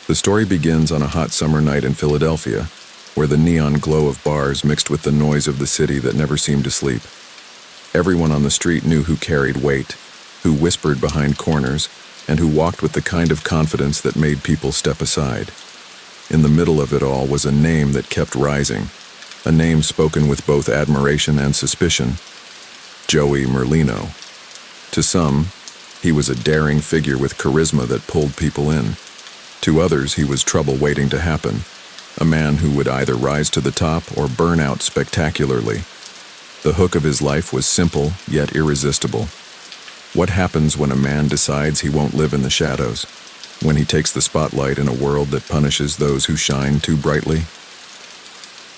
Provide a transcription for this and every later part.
The story begins on a hot summer night in Philadelphia, where the neon glow of bars mixed with the noise of the city that never seemed to sleep. Everyone on the street knew who carried weight, who whispered behind corners, and who walked with the kind of confidence that made people step aside. In the middle of it all was a name that kept rising, a name spoken with both admiration and suspicion: Joey Merlino. To some, he was a daring figure with charisma that pulled people in. To others, he was trouble waiting to happen, a man who would either rise to the top or burn out spectacularly. The hook of his life was simple yet irresistible. What happens when a man decides he won't live in the shadows? When he takes the spotlight in a world that punishes those who shine too brightly?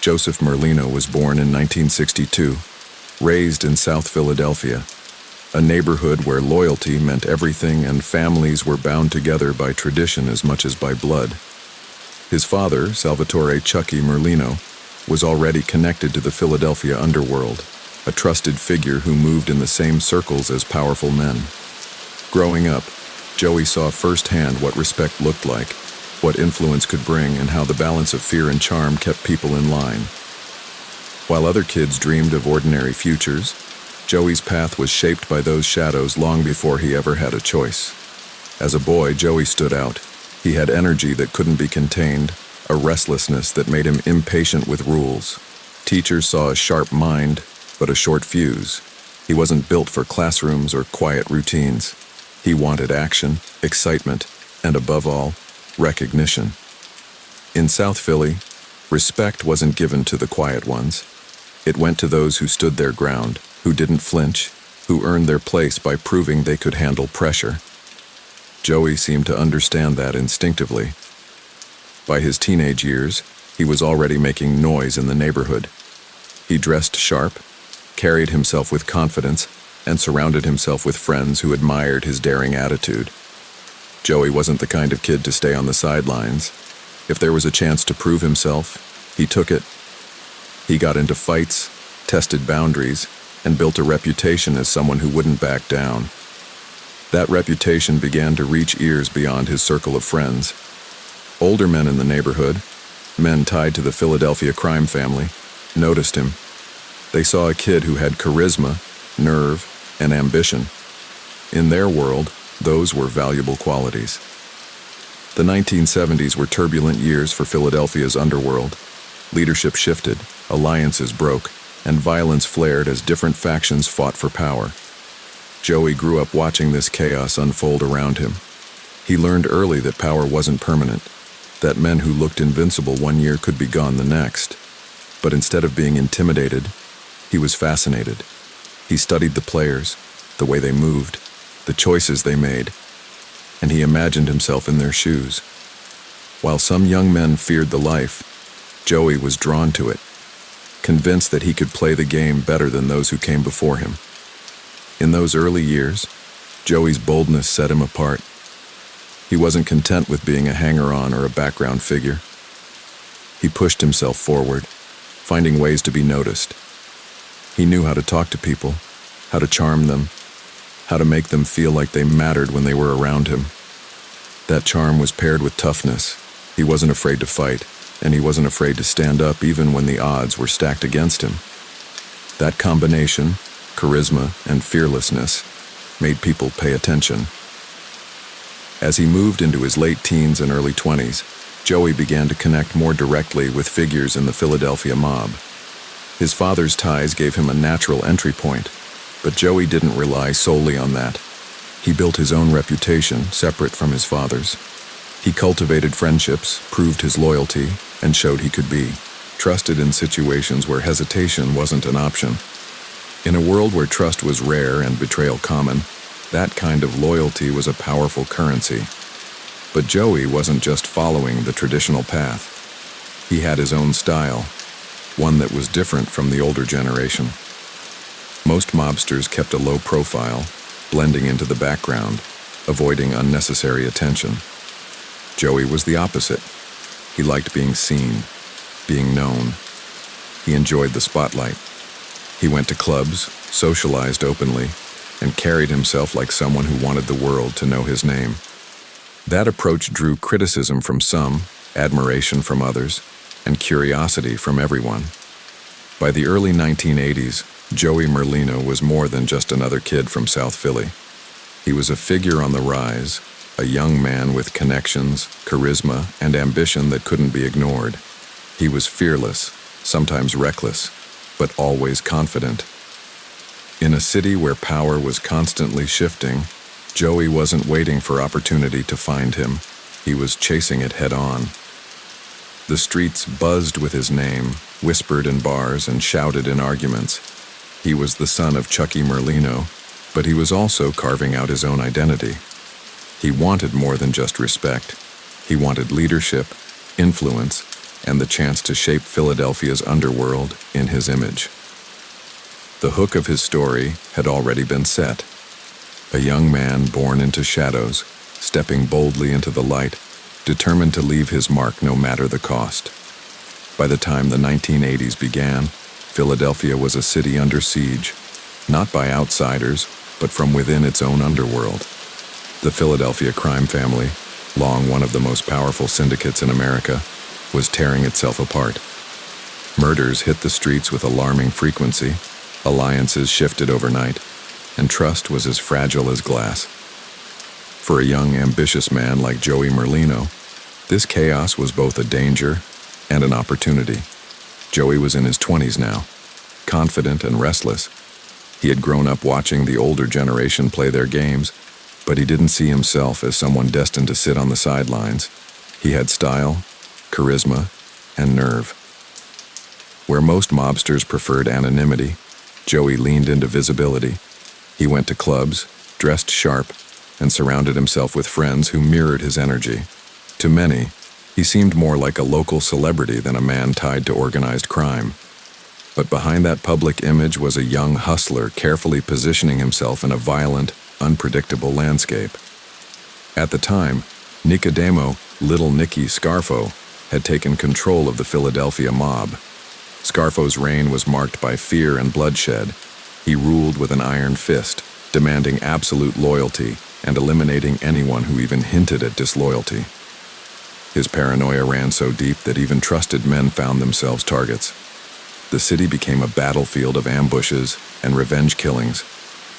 Joseph Merlino was born in 1962, raised in South Philadelphia, a neighborhood where loyalty meant everything and families were bound together by tradition as much as by blood. His father, Salvatore "Chucky" Merlino, was already connected to the Philadelphia underworld, a trusted figure who moved in the same circles as powerful men. Growing up, Joey saw firsthand what respect looked like, what influence could bring, and how the balance of fear and charm kept people in line. While other kids dreamed of ordinary futures, Joey's path was shaped by those shadows long before he ever had a choice. As a boy, Joey stood out. He had energy that couldn't be contained, a restlessness that made him impatient with rules. Teachers saw a sharp mind, but a short fuse. He wasn't built for classrooms or quiet routines. He wanted action, excitement, and above all, recognition. In South Philly, respect wasn't given to the quiet ones. It went to those who stood their ground, who didn't flinch, who earned their place by proving they could handle pressure. Joey seemed to understand that instinctively. By his teenage years, he was already making noise in the neighborhood. He dressed sharp, carried himself with confidence, and surrounded himself with friends who admired his daring attitude. Joey wasn't the kind of kid to stay on the sidelines. If there was a chance to prove himself, he took it. He got into fights, tested boundaries, and built a reputation as someone who wouldn't back down. That reputation began to reach ears beyond his circle of friends. Older men in the neighborhood, men tied to the Philadelphia crime family, noticed him. They saw a kid who had charisma, nerve, and ambition. In their world, those were valuable qualities. The 1970s were turbulent years for Philadelphia's underworld. Leadership shifted, alliances broke, and violence flared as different factions fought for power. Joey grew up watching this chaos unfold around him. He learned early that power wasn't permanent, that men who looked invincible one year could be gone the next. But instead of being intimidated, he was fascinated. He studied the players, the way they moved, the choices they made, and he imagined himself in their shoes. While some young men feared the life, Joey was drawn to it, convinced that he could play the game better than those who came before him. In those early years, Joey's boldness set him apart. He wasn't content with being a hanger-on or a background figure. He pushed himself forward, finding ways to be noticed. He knew how to talk to people, how to charm them, how to make them feel like they mattered when they were around him. That charm was paired with toughness. He wasn't afraid to fight, and he wasn't afraid to stand up even when the odds were stacked against him. That combination, charisma and fearlessness, made people pay attention. As he moved into his late teens and early 20s, Joey began to connect more directly with figures in the Philadelphia mob. His father's ties gave him a natural entry point, but Joey didn't rely solely on that. He built his own reputation separate from his father's. He cultivated friendships, proved his loyalty, and showed he could be trusted in situations where hesitation wasn't an option. In a world where trust was rare and betrayal common, that kind of loyalty was a powerful currency. But Joey wasn't just following the traditional path. He had his own style, one that was different from the older generation. Most mobsters kept a low profile, blending into the background, avoiding unnecessary attention. Joey was the opposite. He liked being seen, being known. He enjoyed the spotlight. He went to clubs, socialized openly, and carried himself like someone who wanted the world to know his name. That approach drew criticism from some, admiration from others, and curiosity from everyone. By the early 1980s, Joey Merlino was more than just another kid from South Philly. He was a figure on the rise, a young man with connections, charisma, and ambition that couldn't be ignored. He was fearless, sometimes reckless, but always confident. In a city where power was constantly shifting, Joey wasn't waiting for opportunity to find him. He was chasing it head-on. The streets buzzed with his name, whispered in bars, and shouted in arguments. He was the son of Chucky Merlino, but he was also carving out his own identity. He wanted more than just respect. He wanted leadership, influence, and the chance to shape Philadelphia's underworld in his image. The hook of his story had already been set. A young man born into shadows, stepping boldly into the light, determined to leave his mark no matter the cost. By the time the 1980s began, Philadelphia was a city under siege, not by outsiders, but from within its own underworld. The Philadelphia crime family, long one of the most powerful syndicates in America, was tearing itself apart. Murders hit the streets with alarming frequency, alliances shifted overnight, and trust was as fragile as glass. For a young, ambitious man like Joey Merlino, this chaos was both a danger and an opportunity. Joey was in his 20s now, confident and restless. He had grown up watching the older generation play their games, but he didn't see himself as someone destined to sit on the sidelines. He had style, charisma, and nerve. Where most mobsters preferred anonymity, Joey leaned into visibility. He went to clubs, dressed sharp, and surrounded himself with friends who mirrored his energy. To many, he seemed more like a local celebrity than a man tied to organized crime. But behind that public image was a young hustler carefully positioning himself in a violent, unpredictable landscape. At the time, Nicodemo, Little Nicky Scarfo, had taken control of the Philadelphia mob. Scarfo's reign was marked by fear and bloodshed. He ruled with an iron fist, demanding absolute loyalty and eliminating anyone who even hinted at disloyalty. His paranoia ran so deep that even trusted men found themselves targets. The city became a battlefield of ambushes and revenge killings,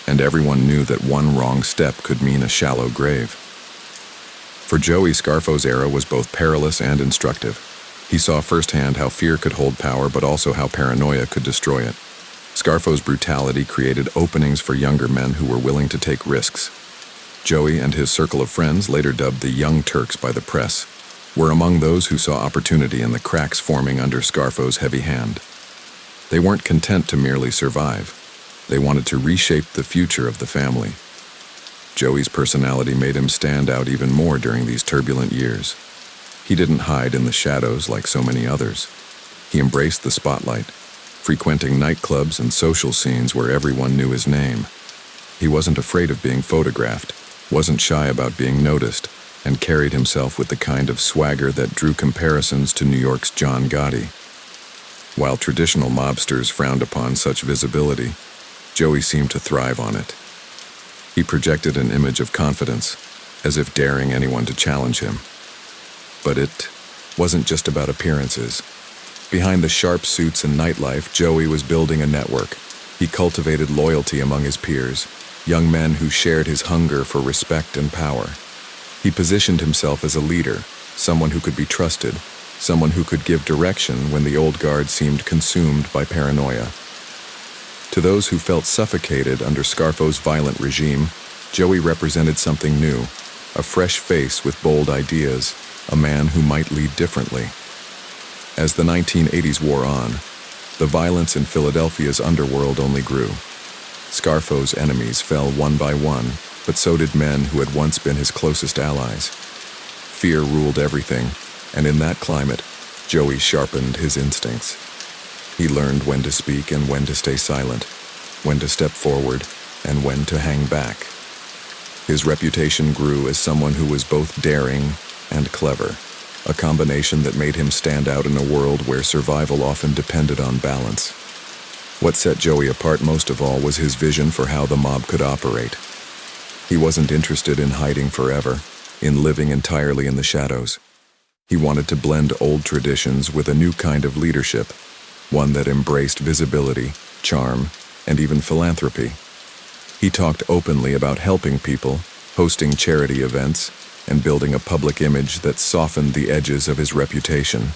and everyone knew that one wrong step could mean a shallow grave. For Joey, Scarfo's era was both perilous and instructive. He saw firsthand how fear could hold power, but also how paranoia could destroy it. Scarfo's brutality created openings for younger men who were willing to take risks. Joey and his circle of friends, later dubbed the Young Turks by the press, were among those who saw opportunity in the cracks forming under Scarfo's heavy hand. They weren't content to merely survive. They wanted to reshape the future of the family. Joey's personality made him stand out even more during these turbulent years. He didn't hide in the shadows like so many others. He embraced the spotlight, frequenting nightclubs and social scenes where everyone knew his name. He wasn't afraid of being photographed, wasn't shy about being noticed, and carried himself with the kind of swagger that drew comparisons to New York's John Gotti. While traditional mobsters frowned upon such visibility, Joey seemed to thrive on it. He projected an image of confidence, as if daring anyone to challenge him. But it wasn't just about appearances. Behind the sharp suits and nightlife, Joey was building a network. He cultivated loyalty among his peers, young men who shared his hunger for respect and power. He positioned himself as a leader, someone who could be trusted, someone who could give direction when the old guard seemed consumed by paranoia. To those who felt suffocated under Scarfo's violent regime, Joey represented something new, a fresh face with bold ideas, a man who might lead differently. As the 1980s wore on, the violence in Philadelphia's underworld only grew. Scarfo's enemies fell one by one, but so did men who had once been his closest allies. Fear ruled everything, and in that climate, Joey sharpened his instincts. He learned when to speak and when to stay silent, when to step forward and when to hang back. His reputation grew as someone who was both daring and clever, a combination that made him stand out in a world where survival often depended on balance. What set Joey apart most of all was his vision for how the mob could operate. He wasn't interested in hiding forever. in living entirely in the shadows. He wanted to blend old traditions with a new kind of leadership, one that embraced visibility, charm, and even philanthropy. He talked openly about helping people, hosting charity events, and building a public image that softened the edges of his reputation.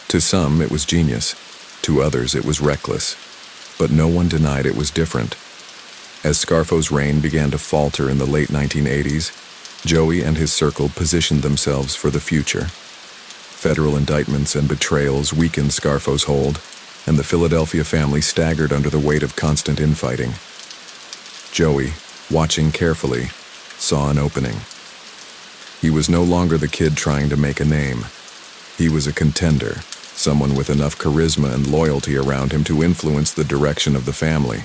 To some, it was genius. To others, it was reckless. But no one denied it was different. As Scarfo's reign began to falter in the late 1980s, Joey and his circle positioned themselves for the future. Federal indictments and betrayals weakened Scarfo's hold, and the Philadelphia family staggered under the weight of constant infighting. Joey, watching carefully, saw an opening. He was no longer the kid trying to make a name. He was a contender, someone with enough charisma and loyalty around him to influence the direction of the family.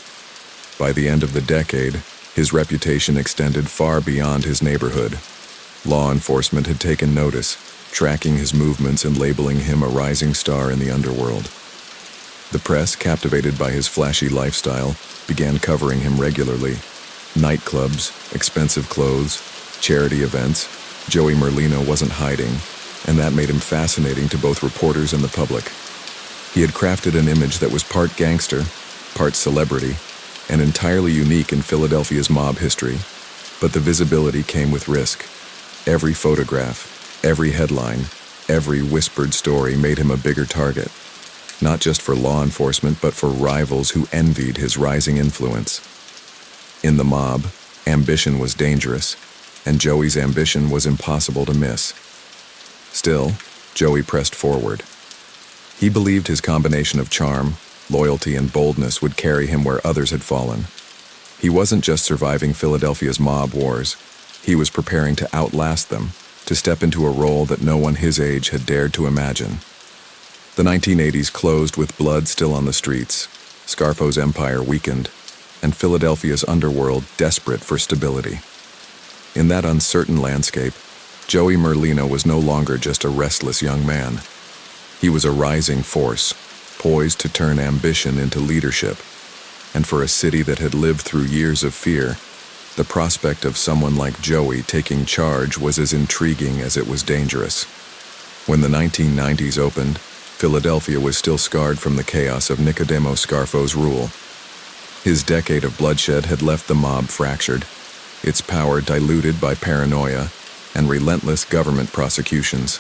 By the end of the decade, his reputation extended far beyond his neighborhood. Law enforcement had taken notice, tracking his movements and labeling him a rising star in the underworld. The press, captivated by his flashy lifestyle, began covering him regularly. Nightclubs, expensive clothes, charity events. Joey Merlino wasn't hiding, and that made him fascinating to both reporters and the public. He had crafted an image that was part gangster, part celebrity, and entirely unique in Philadelphia's mob history, but the visibility came with risk. Every photograph, every headline, every whispered story made him a bigger target, not just for law enforcement but for rivals who envied his rising influence. In the mob, ambition was dangerous, and Joey's ambition was impossible to miss. Still, Joey pressed forward. He believed his combination of charm, loyalty, and boldness would carry him where others had fallen. He wasn't just surviving Philadelphia's mob wars. He was preparing to outlast them, to step into a role that no one his age had dared to imagine. The 1980s closed with blood still on the streets, Scarfo's empire weakened, and Philadelphia's underworld desperate for stability. In that uncertain landscape, Joey Merlino was no longer just a restless young man. He was a rising force, poised to turn ambition into leadership. And for a city that had lived through years of fear, the prospect of someone like Joey taking charge was as intriguing as it was dangerous. When the 1990s opened, Philadelphia was still scarred from the chaos of Nicodemo Scarfo's rule. His decade of bloodshed had left the mob fractured, its power diluted by paranoia and relentless government prosecutions.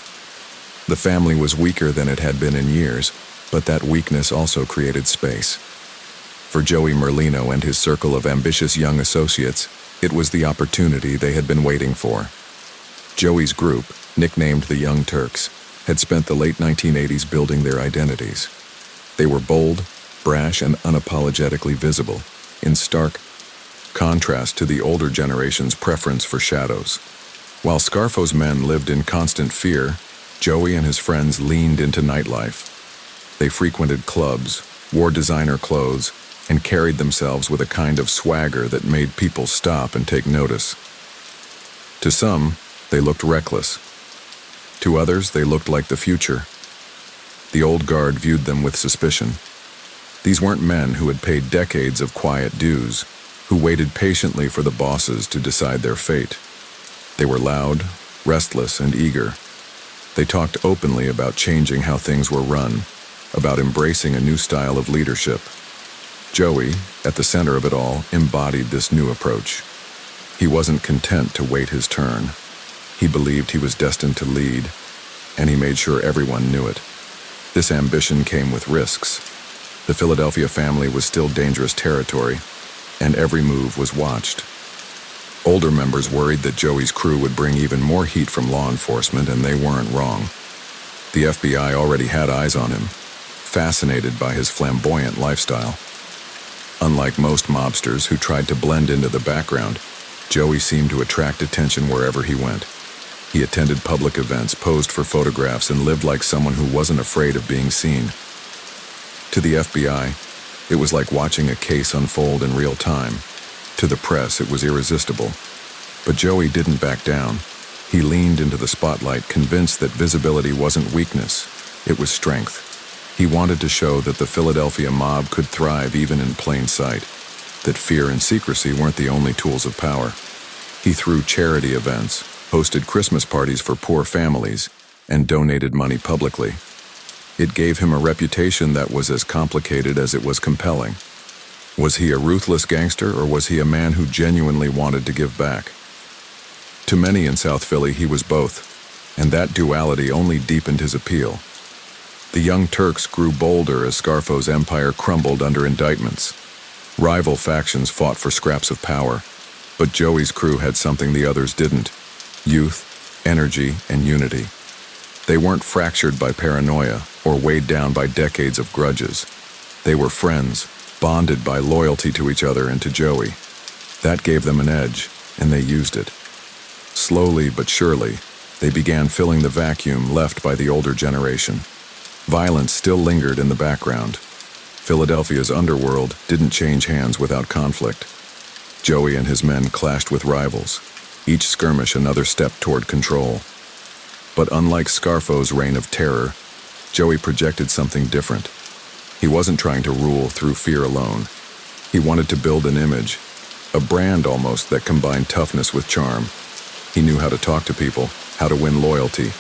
The family was weaker than it had been in years, but that weakness also created space. For Joey Merlino and his circle of ambitious young associates, it was the opportunity they had been waiting for. Joey's group, nicknamed the Young Turks, had spent the late 1980s building their identities. They were bold, brash, and unapologetically visible, in stark contrast to the older generation's preference for shadows. While Scarfo's men lived in constant fear, Joey and his friends leaned into nightlife. They frequented clubs, wore designer clothes, and carried themselves with a kind of swagger that made people stop and take notice. To some, they looked reckless. To others, they looked like the future. The old guard viewed them with suspicion. These weren't men who had paid decades of quiet dues, who waited patiently for the bosses to decide their fate. They were loud, restless, and eager. They talked openly about changing how things were run, about embracing a new style of leadership. Joey, at the center of it all, embodied this new approach. He wasn't content to wait his turn. He believed he was destined to lead, and he made sure everyone knew it. This ambition came with risks. The Philadelphia family was still dangerous territory, and every move was watched. Older members worried that Joey's crew would bring even more heat from law enforcement, and they weren't wrong. The FBI already had eyes on him, fascinated by his flamboyant lifestyle. Unlike most mobsters who tried to blend into the background, Joey seemed to attract attention wherever he went. He attended public events, posed for photographs, and lived like someone who wasn't afraid of being seen. To the FBI, it was like watching a case unfold in real time. To the press, it was irresistible. But Joey didn't back down. He leaned into the spotlight, convinced that visibility wasn't weakness, it was strength. He wanted to show that the Philadelphia mob could thrive even in plain sight, that fear and secrecy weren't the only tools of power. He threw charity events, hosted Christmas parties for poor families, and donated money publicly. It gave him a reputation that was as complicated as it was compelling. Was he a ruthless gangster, or was he a man who genuinely wanted to give back? To many in South Philly, he was both, and that duality only deepened his appeal. The Young Turks grew bolder as Scarfo's empire crumbled under indictments. Rival factions fought for scraps of power, but Joey's crew had something the others didn't: youth, energy, and unity. They weren't fractured by paranoia or weighed down by decades of grudges. They were friends, bonded by loyalty to each other and to Joey. That gave them an edge, and they used it. Slowly but surely, they began filling the vacuum left by the older generation. Violence still lingered in the background. Philadelphia's underworld didn't change hands without conflict. Joey and his men clashed with rivals, each skirmish another step toward control. But unlike Scarfo's reign of terror, Joey projected something different. He wasn't trying to rule through fear alone. He wanted to build an image, a brand almost, that combined toughness with charm. He knew how to talk to people, how to win loyalty,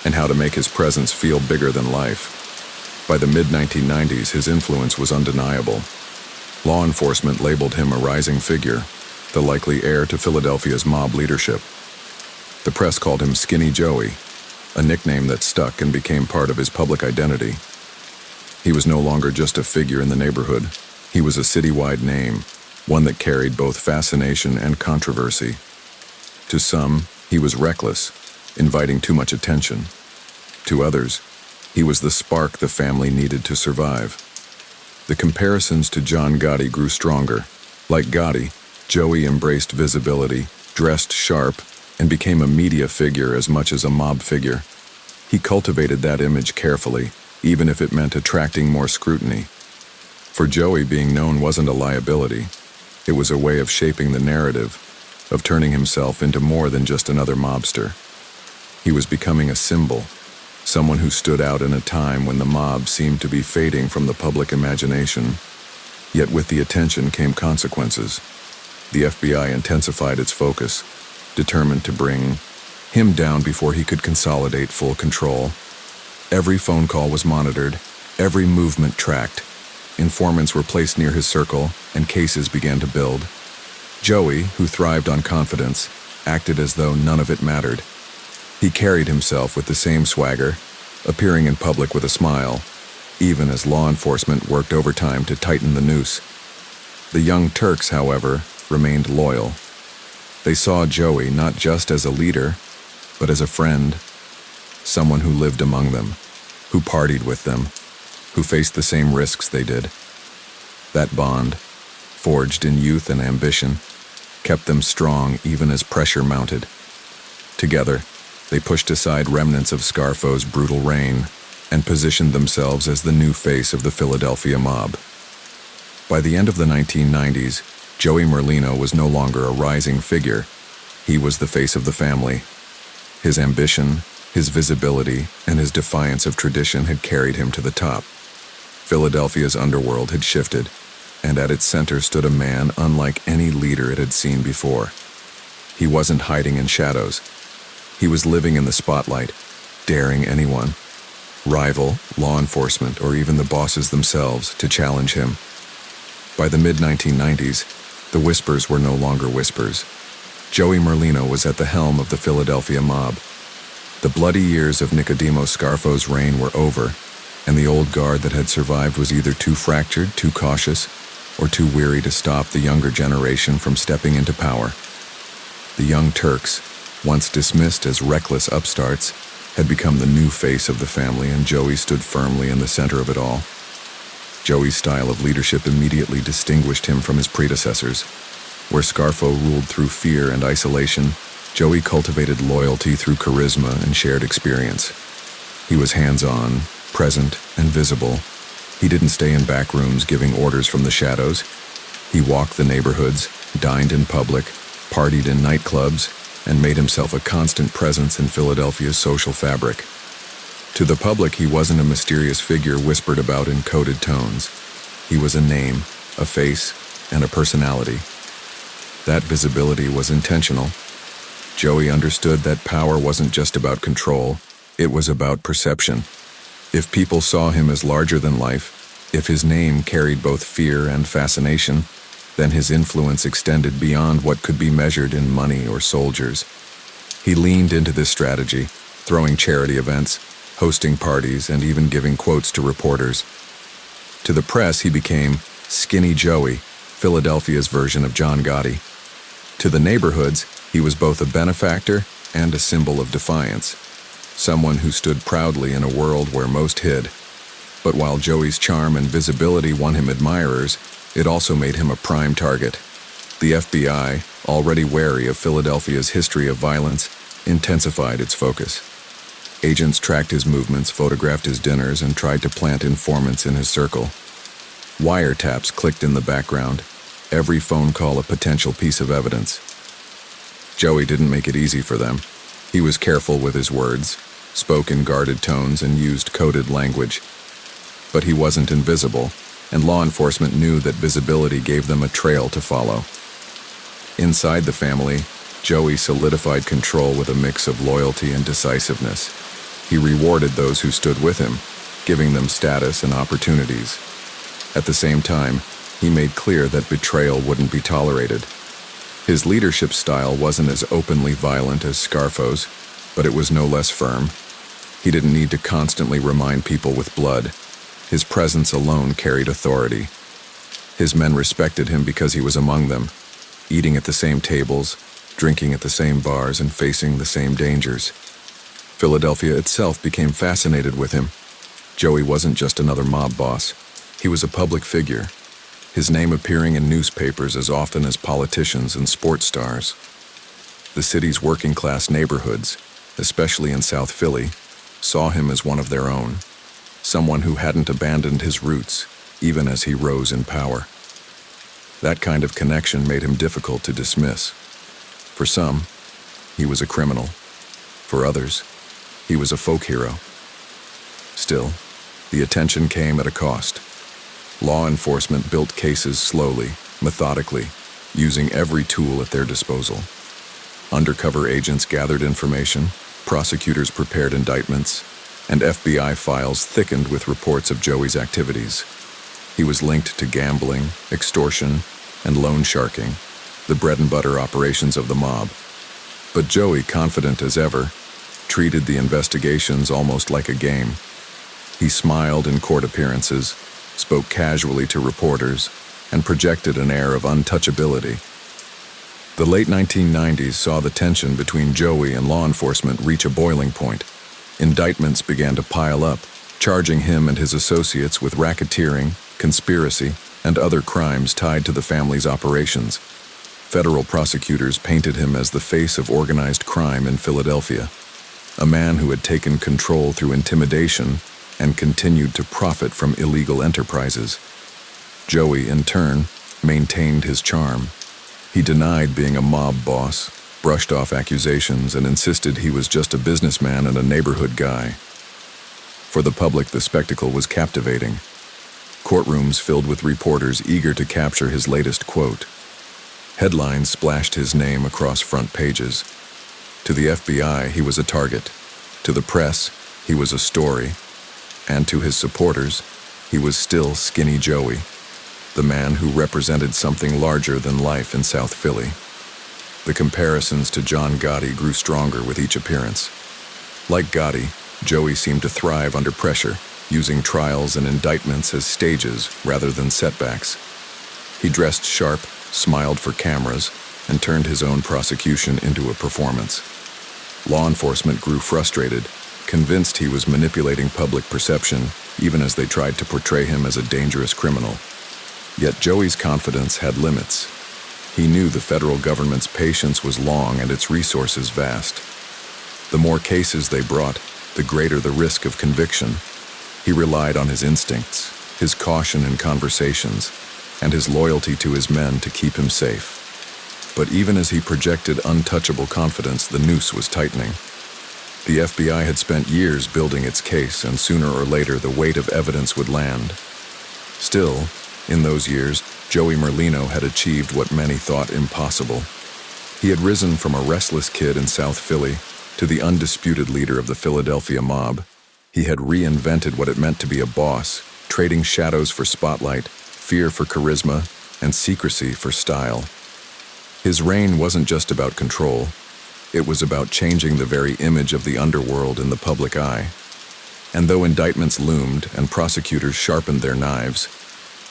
and how to make his presence feel bigger than life. By the mid-1990s, his influence was undeniable. Law enforcement labeled him a rising figure, the likely heir to Philadelphia's mob leadership. The press called him Skinny Joey, a nickname that stuck and became part of his public identity. He was no longer just a figure in the neighborhood. He was a citywide name, one that carried both fascination and controversy. To some, he was reckless, inviting too much attention. To others, he was the spark the family needed to survive. The comparisons to John Gotti grew stronger. Like Gotti, Joey embraced visibility, dressed sharp, and became a media figure as much as a mob figure. He cultivated that image carefully, even if it meant attracting more scrutiny. For Joey, being known wasn't a liability. It was a way of shaping the narrative, of turning himself into more than just another mobster. He was becoming a symbol, someone who stood out in a time when the mob seemed to be fading from the public imagination. Yet with the attention came consequences. The FBI intensified its focus, determined to bring him down before he could consolidate full control. Every phone call was monitored, every movement tracked. Informants were placed near his circle, and cases began to build. Joey, who thrived on confidence, acted as though none of it mattered. He carried himself with the same swagger, appearing in public with a smile, even as law enforcement worked overtime to tighten the noose. The Young Turks, however, remained loyal. They saw Joey not just as a leader, but as a friend, someone who lived among them, who partied with them, who faced the same risks they did. That bond, forged in youth and ambition, kept them strong even as pressure mounted. Together, they pushed aside remnants of Scarfo's brutal reign and positioned themselves as the new face of the Philadelphia mob. By the end of the 1990s, Joey Merlino was no longer a rising figure. He was the face of the family. His ambition, his visibility, and his defiance of tradition had carried him to the top. Philadelphia's underworld had shifted, and at its center stood a man unlike any leader it had seen before. He wasn't hiding in shadows. He was living in the spotlight, daring anyone, rival, law enforcement, or even the bosses themselves, to challenge him. By the mid-1990s, the whispers were no longer whispers. Joey Merlino was at the helm of the Philadelphia mob. The bloody years of Nicodemo Scarfo's reign were over, and the old guard that had survived was either too fractured, too cautious, or too weary to stop the younger generation from stepping into power. The Young Turks, once dismissed as reckless upstarts, had become the new face of the family, and Joey stood firmly in the center of it all. Joey's style of leadership immediately distinguished him from his predecessors. Where Scarfo ruled through fear and isolation, Joey cultivated loyalty through charisma and shared experience. He was hands-on, present, and visible. He didn't stay in back rooms giving orders from the shadows. He walked the neighborhoods, dined in public, partied in nightclubs, and made himself a constant presence in Philadelphia's social fabric. To the public, he wasn't a mysterious figure whispered about in coded tones. He was a name, a face, and a personality. That visibility was intentional. Joey understood that power wasn't just about control, it was about perception. If people saw him as larger than life, if his name carried both fear and fascination, then his influence extended beyond what could be measured in money or soldiers. He leaned into this strategy, throwing charity events, hosting parties, and even giving quotes to reporters. To the press, he became Skinny Joey, Philadelphia's version of John Gotti. To the neighborhoods, he was both a benefactor and a symbol of defiance, someone who stood proudly in a world where most hid. But while Joey's charm and visibility won him admirers, it also made him a prime target. The FBI, already wary of Philadelphia's history of violence, intensified its focus. Agents tracked his movements, photographed his dinners, and tried to plant informants in his circle. Wiretaps clicked in the background, every phone call a potential piece of evidence. Joey didn't make it easy for them. He was careful with his words, spoke in guarded tones, and used coded language. But he wasn't invisible, and law enforcement knew that visibility gave them a trail to follow. Inside the family, Joey solidified control with a mix of loyalty and decisiveness. He rewarded those who stood with him, giving them status and opportunities. At the same time, he made clear that betrayal wouldn't be tolerated. His leadership style wasn't as openly violent as Scarfo's, but it was no less firm. He didn't need to constantly remind people with blood. His presence alone carried authority. His men respected him because he was among them, eating at the same tables, drinking at the same bars, and facing the same dangers. Philadelphia itself became fascinated with him. Joey wasn't just another mob boss. He was a public figure, his name appearing in newspapers as often as politicians and sports stars. The city's working-class neighborhoods, especially in South Philly, saw him as one of their own, someone who hadn't abandoned his roots, even as he rose in power. That kind of connection made him difficult to dismiss. For some, he was a criminal. For others, he was a folk hero. Still, the attention came at a cost. Law enforcement built cases slowly, methodically, using every tool at their disposal. Undercover agents gathered information, prosecutors prepared indictments, and FBI files thickened with reports of Joey's activities. He was linked to gambling, extortion, and loan sharking, the bread-and-butter operations of the mob. But Joey, confident as ever, treated the investigations almost like a game. He smiled in court appearances, spoke casually to reporters, and projected an air of untouchability. The late 1990s saw the tension between Joey and law enforcement reach a boiling point. Indictments began to pile up, charging him and his associates with racketeering, conspiracy, and other crimes tied to the family's operations. Federal prosecutors painted him as the face of organized crime in Philadelphia, a man who had taken control through intimidation and continued to profit from illegal enterprises. Joey, in turn, maintained his charm. He denied being a mob boss, brushed off accusations, and insisted he was just a businessman and a neighborhood guy. For the public, the spectacle was captivating. Courtrooms filled with reporters eager to capture his latest quote. Headlines splashed his name across front pages. To the FBI, he was a target. To the press, he was a story. And to his supporters, he was still Skinny Joey, the man who represented something larger than life in South Philly. The comparisons to John Gotti grew stronger with each appearance. Like Gotti, Joey seemed to thrive under pressure, using trials and indictments as stages rather than setbacks. He dressed sharp, smiled for cameras, and turned his own prosecution into a performance. Law enforcement grew frustrated, convinced he was manipulating public perception, even as they tried to portray him as a dangerous criminal. Yet Joey's confidence had limits. He knew the federal government's patience was long and its resources vast. The more cases they brought, the greater the risk of conviction. He relied on his instincts, his caution in conversations, and his loyalty to his men to keep him safe. But even as he projected untouchable confidence, the noose was tightening. The FBI had spent years building its case, and sooner or later the weight of evidence would land. Still, in those years, Joey Merlino had achieved what many thought impossible. He had risen from a restless kid in South Philly to the undisputed leader of the Philadelphia mob. He had reinvented what it meant to be a boss, trading shadows for spotlight, fear for charisma, and secrecy for style. His reign wasn't just about control. It was about changing the very image of the underworld in the public eye. And though indictments loomed and prosecutors sharpened their knives,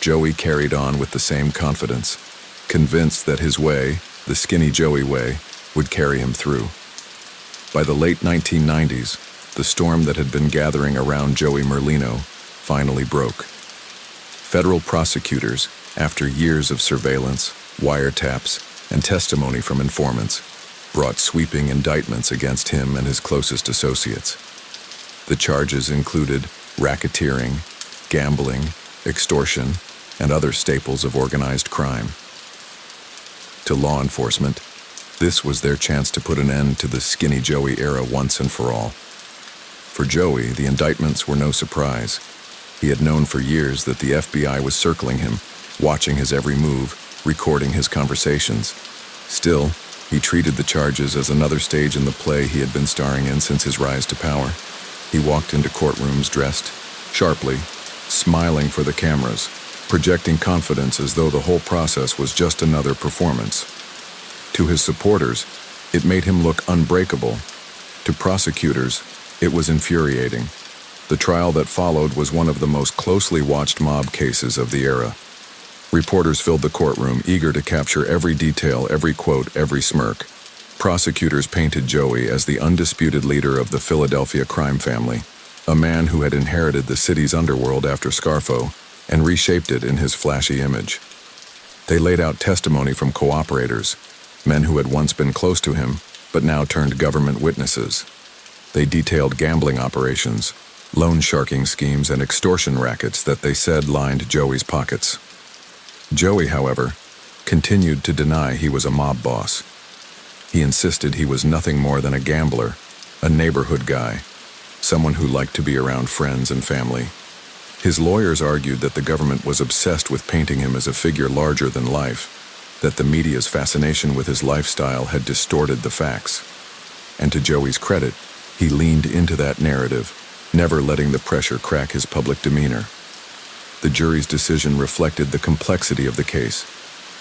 Joey carried on with the same confidence, convinced that his way, the Skinny Joey way, would carry him through. By the late 1990s, the storm that had been gathering around Joey Merlino finally broke. Federal prosecutors, after years of surveillance, wiretaps, and testimony from informants, brought sweeping indictments against him and his closest associates. The charges included racketeering, gambling, extortion, and other staples of organized crime. To law enforcement, this was their chance to put an end to the Skinny Joey era once and for all. For Joey, the indictments were no surprise. He had known for years that the FBI was circling him, watching his every move, recording his conversations. Still, he treated the charges as another stage in the play he had been starring in since his rise to power. He walked into courtrooms dressed sharply, smiling for the cameras, projecting confidence as though the whole process was just another performance. To his supporters, it made him look unbreakable. To prosecutors, it was infuriating. The trial that followed was one of the most closely watched mob cases of the era. Reporters filled the courtroom, eager to capture every detail, every quote, every smirk. Prosecutors painted Joey as the undisputed leader of the Philadelphia crime family, a man who had inherited the city's underworld after Scarfo and reshaped it in his flashy image. They laid out testimony from cooperators, men who had once been close to him, but now turned government witnesses. They detailed gambling operations, loan sharking schemes, and extortion rackets that they said lined Joey's pockets. Joey, however, continued to deny he was a mob boss. He insisted he was nothing more than a gambler, a neighborhood guy, someone who liked to be around friends and family. His lawyers argued that the government was obsessed with painting him as a figure larger than life, that the media's fascination with his lifestyle had distorted the facts. And to Joey's credit, he leaned into that narrative, never letting the pressure crack his public demeanor. The jury's decision reflected the complexity of the case.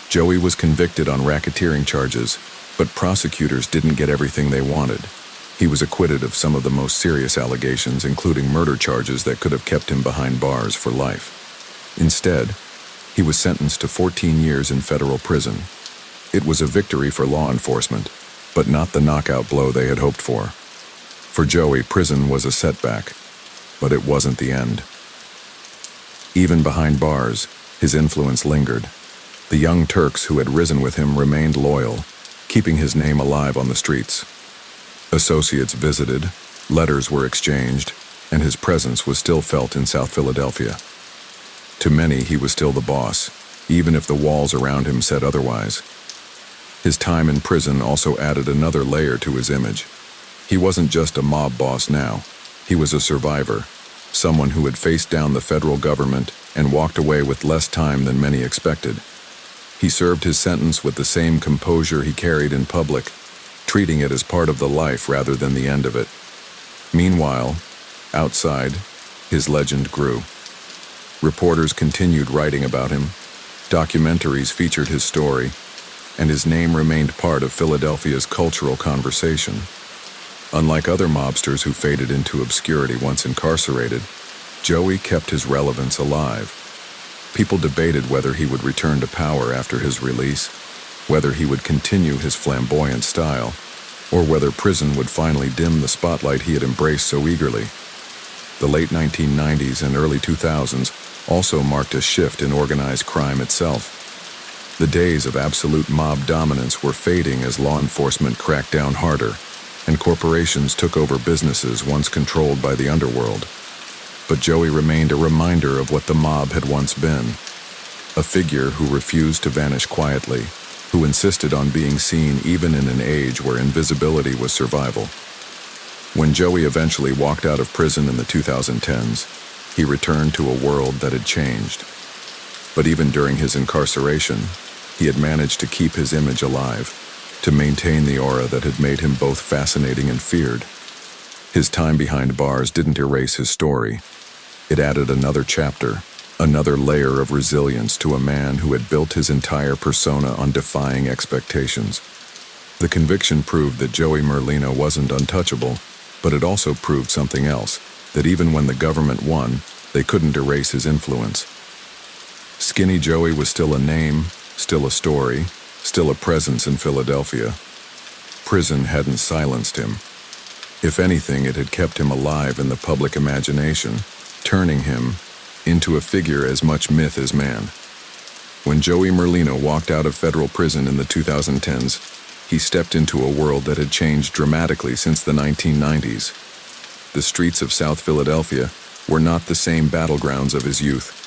Joey was convicted on racketeering charges, but prosecutors didn't get everything they wanted. He was acquitted of some of the most serious allegations, including murder charges that could have kept him behind bars for life. Instead, he was sentenced to 14 years in federal prison. It was a victory for law enforcement, but not the knockout blow they had hoped for. For Joey, prison was a setback, but it wasn't the end. Even behind bars, his influence lingered. The young Turks who had risen with him remained loyal, keeping his name alive on the streets. Associates visited, letters were exchanged, and his presence was still felt in South Philadelphia. To many, he was still the boss, even if the walls around him said otherwise. His time in prison also added another layer to his image. He wasn't just a mob boss now. He was a survivor, someone who had faced down the federal government and walked away with less time than many expected. He served his sentence with the same composure he carried in public, treating it as part of the life rather than the end of it. Meanwhile, outside, his legend grew. Reporters continued writing about him, documentaries featured his story, and his name remained part of Philadelphia's cultural conversation. Unlike other mobsters who faded into obscurity once incarcerated, Joey kept his relevance alive. People debated whether he would return to power after his release, whether he would continue his flamboyant style, or whether prison would finally dim the spotlight he had embraced so eagerly. The late 1990s and early 2000s also marked a shift in organized crime itself. The days of absolute mob dominance were fading as law enforcement cracked down harder, and corporations took over businesses once controlled by the underworld. But Joey remained a reminder of what the mob had once been, a figure who refused to vanish quietly, who insisted on being seen even in an age where invisibility was survival. When Joey eventually walked out of prison in the 2010s, he returned to a world that had changed. But even during his incarceration, he had managed to keep his image alive. to maintain the aura that had made him both fascinating and feared. His time behind bars didn't erase his story. It added another chapter, another layer of resilience to a man who had built his entire persona on defying expectations. The conviction proved that Joey Merlino wasn't untouchable, but it also proved something else, that even when the government won, they couldn't erase his influence. Skinny Joey was still a name, still a story, still a presence in Philadelphia. Prison hadn't silenced him. If anything, it had kept him alive in the public imagination, turning him into a figure as much myth as man. When Joey Merlino walked out of federal prison in the 2010s, he stepped into a world that had changed dramatically since the 1990s. The streets of South Philadelphia were not the same battlegrounds of his youth.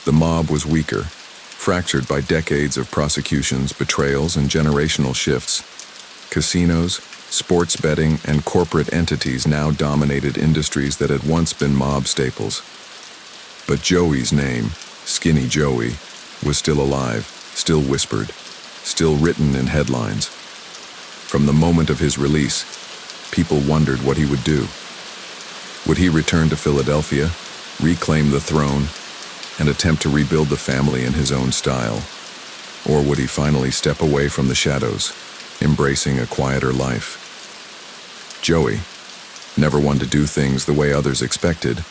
The mob was weaker, fractured by decades of prosecutions, betrayals, and generational shifts. Casinos, sports betting, and corporate entities now dominated industries that had once been mob staples. But Joey's name, Skinny Joey, was still alive, still whispered, still written in headlines. From the moment of his release, people wondered what he would do. Would he return to Philadelphia, reclaim the throne, and attempt to rebuild the family in his own style? Or would he finally step away from the shadows, embracing a quieter life? Joey, never one to do things the way others expected,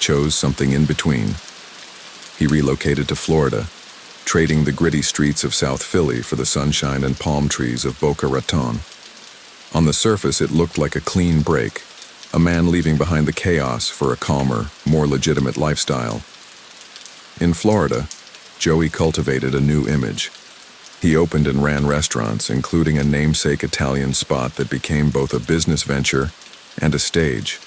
chose something in between. He relocated to Florida, trading the gritty streets of South Philly for the sunshine and palm trees of Boca Raton. On the surface, it looked like a clean break, a man leaving behind the chaos for a calmer, more legitimate lifestyle. In Florida, Joey cultivated a new image. He opened and ran restaurants, including a namesake Italian spot that became both a business venture and a stage.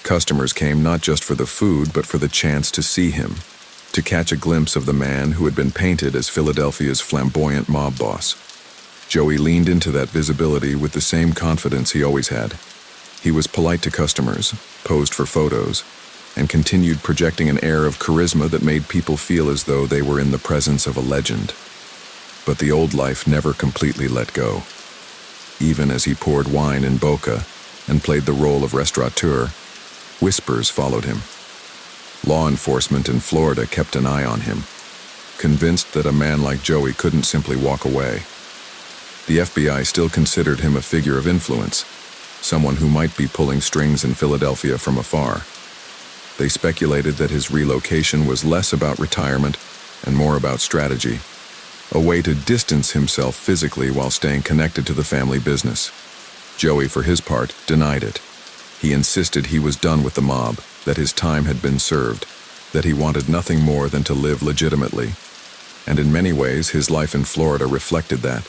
Customers came not just for the food, but for the chance to see him, to catch a glimpse of the man who had been painted as Philadelphia's flamboyant mob boss. Joey leaned into that visibility with the same confidence he always had. He was polite to customers, posed for photos, and continued projecting an air of charisma that made people feel as though they were in the presence of a legend. But the old life never completely let go. Even as he poured wine in Boca and played the role of restaurateur, whispers followed him. Law enforcement in Florida kept an eye on him, convinced that a man like Joey couldn't simply walk away. The FBI still considered him a figure of influence, someone who might be pulling strings in Philadelphia from afar. They speculated that his relocation was less about retirement and more about strategy, a way to distance himself physically while staying connected to the family business. Joey, for his part, denied it. He insisted he was done with the mob, that his time had been served, that he wanted nothing more than to live legitimately. And in many ways, his life in Florida reflected that.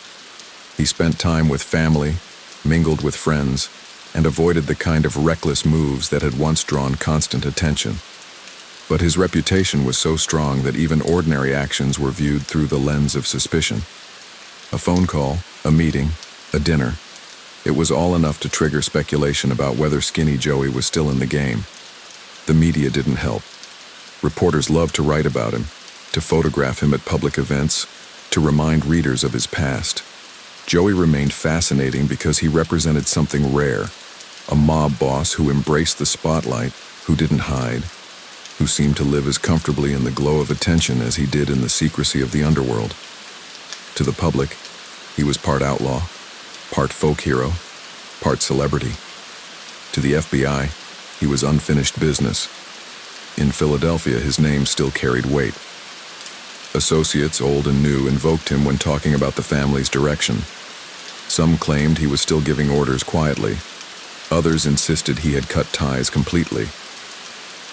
He spent time with family, mingled with friends, and avoided the kind of reckless moves that had once drawn constant attention. But his reputation was so strong that even ordinary actions were viewed through the lens of suspicion. A phone call, a meeting, a dinner. It was all enough to trigger speculation about whether Skinny Joey was still in the game. The media didn't help. Reporters loved to write about him, to photograph him at public events, to remind readers of his past. Joey remained fascinating because he represented something rare, a mob boss who embraced the spotlight, who didn't hide, who seemed to live as comfortably in the glow of attention as he did in the secrecy of the underworld. To the public, he was part outlaw, part folk hero, part celebrity. To the FBI, he was unfinished business. In Philadelphia, his name still carried weight. Associates, old and new, invoked him when talking about the family's direction. Some claimed he was still giving orders quietly. Others insisted he had cut ties completely.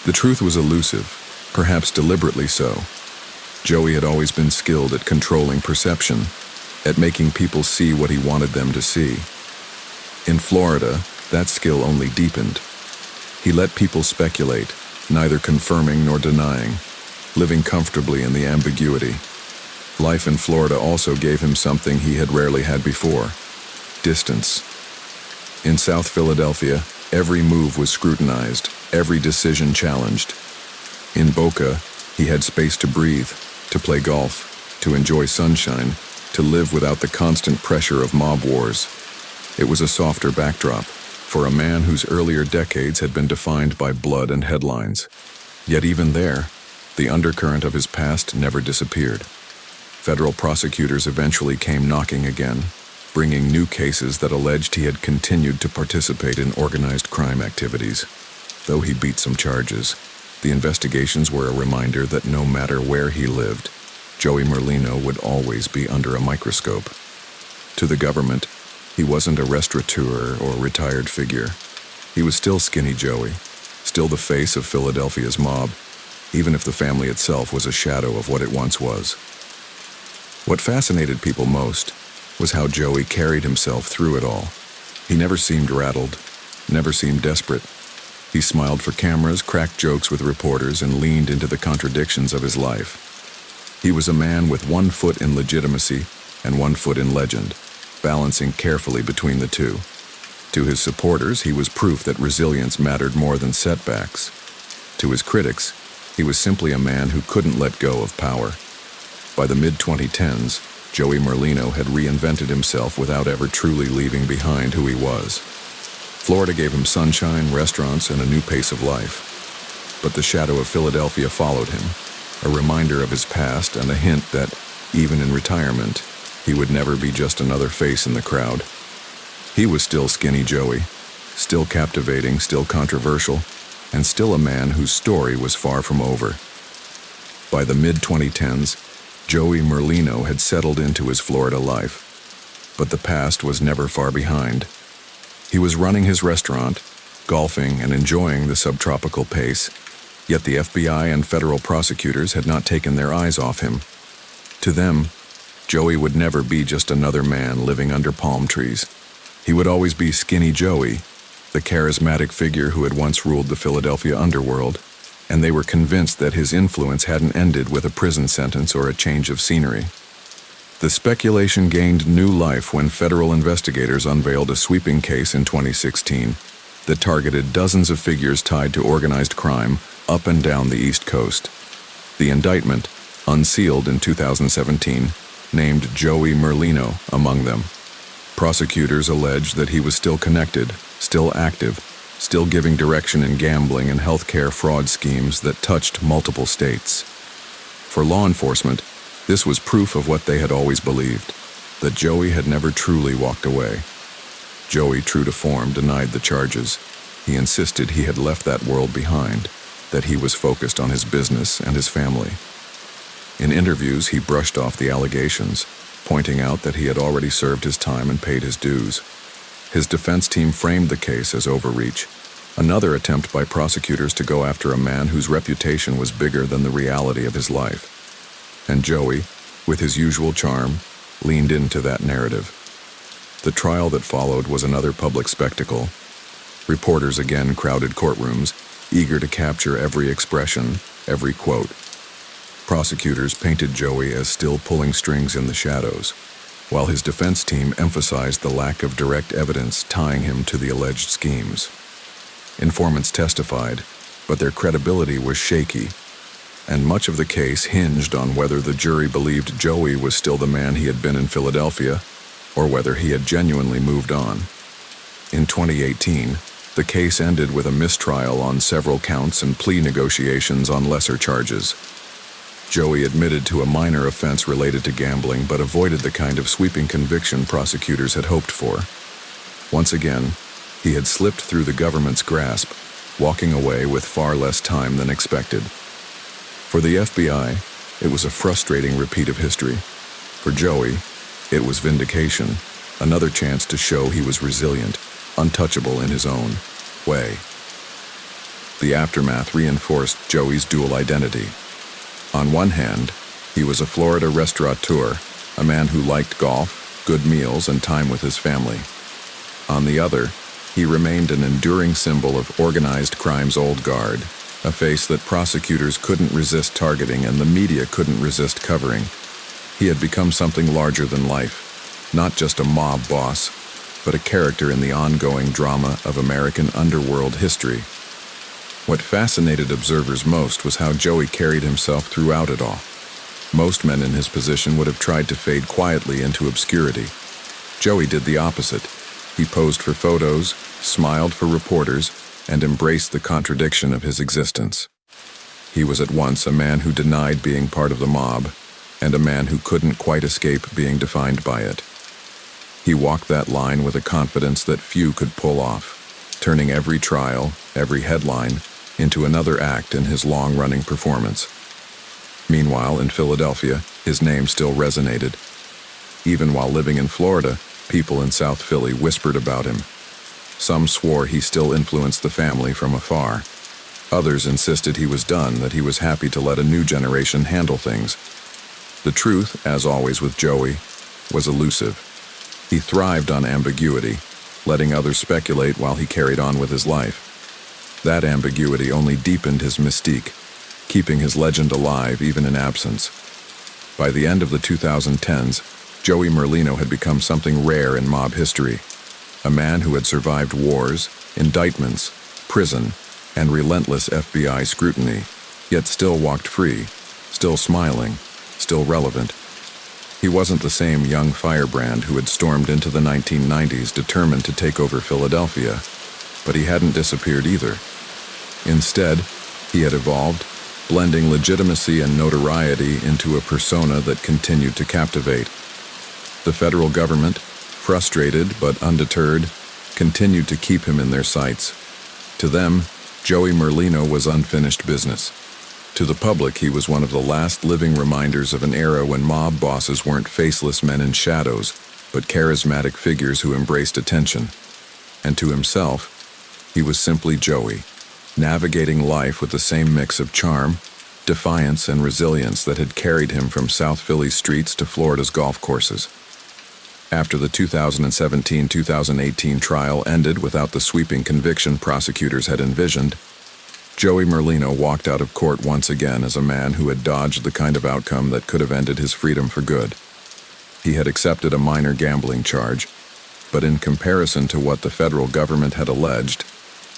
The truth was elusive, perhaps deliberately so. Joey had always been skilled at controlling perception, at making people see what he wanted them to see. In Florida, that skill only deepened. He let people speculate, neither confirming nor denying, living comfortably in the ambiguity. Life in Florida also gave him something he had rarely had before: distance. In South Philadelphia, every move was scrutinized, every decision challenged. In Boca, he had space to breathe, to play golf, to enjoy sunshine, to live without the constant pressure of mob wars. It was a softer backdrop for a man whose earlier decades had been defined by blood and headlines. Yet even there, the undercurrent of his past never disappeared. Federal prosecutors eventually came knocking again, bringing new cases that alleged he had continued to participate in organized crime activities. Though he beat some charges, the investigations were a reminder that no matter where he lived, Joey Merlino would always be under a microscope. To the government, he wasn't a restaurateur or retired figure. He was still Skinny Joey, still the face of Philadelphia's mob, even if the family itself was a shadow of what it once was. What fascinated people most was how Joey carried himself through it all. He never seemed rattled, never seemed desperate. He smiled for cameras, cracked jokes with reporters, and leaned into the contradictions of his life. He was a man with one foot in legitimacy and one foot in legend, balancing carefully between the two. To his supporters, he was proof that resilience mattered more than setbacks. To his critics, he was simply a man who couldn't let go of power. By the mid-2010s, Joey Merlino had reinvented himself without ever truly leaving behind who he was. Florida gave him sunshine, restaurants, and a new pace of life. But the shadow of Philadelphia followed him, a reminder of his past and a hint that, even in retirement, he would never be just another face in the crowd. He was still Skinny Joey, still captivating, still controversial, and still a man whose story was far from over. By the mid-2010s, Joey Merlino had settled into his Florida life, but the past was never far behind. He was running his restaurant, golfing, and enjoying the subtropical pace, yet the FBI and federal prosecutors had not taken their eyes off him. To them, Joey would never be just another man living under palm trees. He would always be Skinny Joey, the charismatic figure who had once ruled the Philadelphia underworld, and they were convinced that his influence hadn't ended with a prison sentence or a change of scenery. The speculation gained new life when federal investigators unveiled a sweeping case in 2016 that targeted dozens of figures tied to organized crime up and down the East Coast. The indictment, unsealed in 2017, named Joey Merlino among them. Prosecutors alleged that he was still connected, still active, still giving direction in gambling and healthcare fraud schemes that touched multiple states. For law enforcement, this was proof of what they had always believed, that Joey had never truly walked away. Joey, true to form, denied the charges. He insisted he had left that world behind, that he was focused on his business and his family. In interviews, he brushed off the allegations, pointing out that he had already served his time and paid his dues. His defense team framed the case as overreach, another attempt by prosecutors to go after a man whose reputation was bigger than the reality of his life. And Joey, with his usual charm, leaned into that narrative. The trial that followed was another public spectacle. Reporters again crowded courtrooms, eager to capture every expression, every quote. Prosecutors painted Joey as still pulling strings in the shadows, while his defense team emphasized the lack of direct evidence tying him to the alleged schemes. Informants testified, but their credibility was shaky, and much of the case hinged on whether the jury believed Joey was still the man he had been in Philadelphia, or whether he had genuinely moved on. In 2018, the case ended with a mistrial on several counts and plea negotiations on lesser charges. Joey admitted to a minor offense related to gambling, but avoided the kind of sweeping conviction prosecutors had hoped for. Once again, he had slipped through the government's grasp, walking away with far less time than expected. For the FBI, it was a frustrating repeat of history. For Joey, it was vindication, another chance to show he was resilient, untouchable in his own way. The aftermath reinforced Joey's dual identity. On one hand, he was a Florida restaurateur, a man who liked golf, good meals, and time with his family. On the other, he remained an enduring symbol of organized crime's old guard, a face that prosecutors couldn't resist targeting and the media couldn't resist covering. He had become something larger than life, not just a mob boss, but a character in the ongoing drama of American underworld history. What fascinated observers most was how Joey carried himself throughout it all. Most men in his position would have tried to fade quietly into obscurity. Joey did the opposite. He posed for photos, smiled for reporters, and embraced the contradiction of his existence. He was at once a man who denied being part of the mob, and a man who couldn't quite escape being defined by it. He walked that line with a confidence that few could pull off, turning every trial, every headline, into another act in his long-running performance. Meanwhile, in Philadelphia, his name still resonated. Even while living in Florida, people in South Philly whispered about him. Some swore he still influenced the family from afar. Others insisted he was done, that he was happy to let a new generation handle things. The truth, as always with Joey, was elusive. He thrived on ambiguity, letting others speculate while he carried on with his life. That ambiguity only deepened his mystique, keeping his legend alive even in absence. By the end of the 2010s, Joey Merlino had become something rare in mob history. A man who had survived wars, indictments, prison, and relentless FBI scrutiny, yet still walked free, still smiling, still relevant. He wasn't the same young firebrand who had stormed into the 1990s determined to take over Philadelphia, but he hadn't disappeared either. Instead, he had evolved, blending legitimacy and notoriety into a persona that continued to captivate. The federal government, frustrated but undeterred, continued to keep him in their sights. To them, Joey Merlino was unfinished business. To the public, he was one of the last living reminders of an era when mob bosses weren't faceless men in shadows, but charismatic figures who embraced attention. And to himself, he was simply Joey, navigating life with the same mix of charm, defiance, and resilience that had carried him from South Philly's streets to Florida's golf courses. After the 2017-2018 trial ended without the sweeping conviction prosecutors had envisioned, Joey Merlino walked out of court once again as a man who had dodged the kind of outcome that could have ended his freedom for good. He had accepted a minor gambling charge, but in comparison to what the federal government had alleged,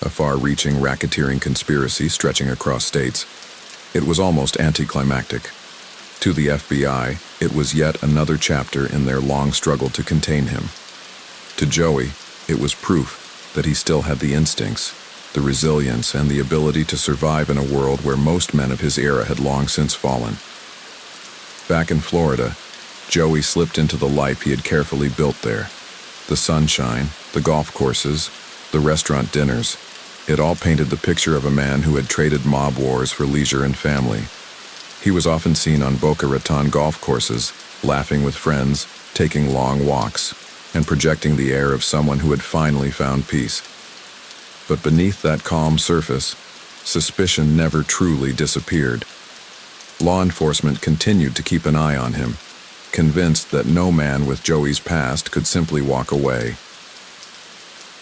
a far-reaching racketeering conspiracy stretching across states, it was almost anticlimactic. To the FBI, it was yet another chapter in their long struggle to contain him. To Joey, it was proof that he still had the instincts, the resilience, and the ability to survive in a world where most men of his era had long since fallen. Back in Florida, Joey slipped into the life he had carefully built there. The sunshine, the golf courses, the restaurant dinners, it all painted the picture of a man who had traded mob wars for leisure and family. He was often seen on Boca Raton golf courses, laughing with friends, taking long walks, and projecting the air of someone who had finally found peace. But beneath that calm surface, suspicion never truly disappeared. Law enforcement continued to keep an eye on him, convinced that no man with Joey's past could simply walk away.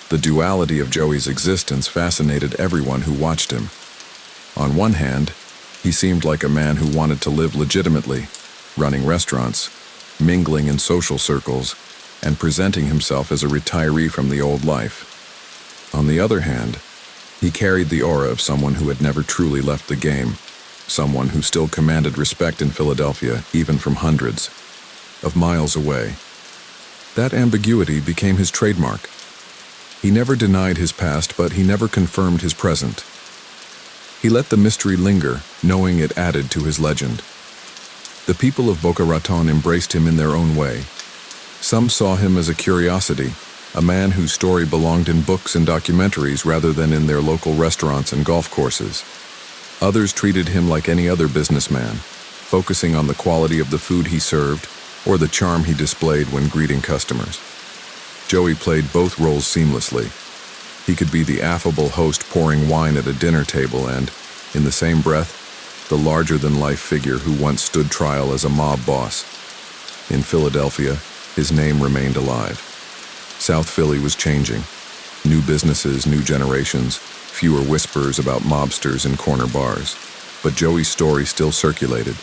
The duality of Joey's existence fascinated everyone who watched him. On one hand, he seemed like a man who wanted to live legitimately, running restaurants, mingling in social circles, and presenting himself as a retiree from the old life. On the other hand, he carried the aura of someone who had never truly left the game, someone who still commanded respect in Philadelphia, even from hundreds of miles away. That ambiguity became his trademark. He never denied his past, but he never confirmed his present. He let the mystery linger, knowing it added to his legend. The people of Boca Raton embraced him in their own way. Some saw him as a curiosity, a man whose story belonged in books and documentaries rather than in their local restaurants and golf courses. Others treated him like any other businessman, focusing on the quality of the food he served or the charm he displayed when greeting customers. Joey played both roles seamlessly. He could be the affable host pouring wine at a dinner table and, in the same breath, the larger-than-life figure who once stood trial as a mob boss. In Philadelphia, his name remained alive. South Philly was changing. New businesses, new generations, fewer whispers about mobsters in corner bars. But Joey's story still circulated.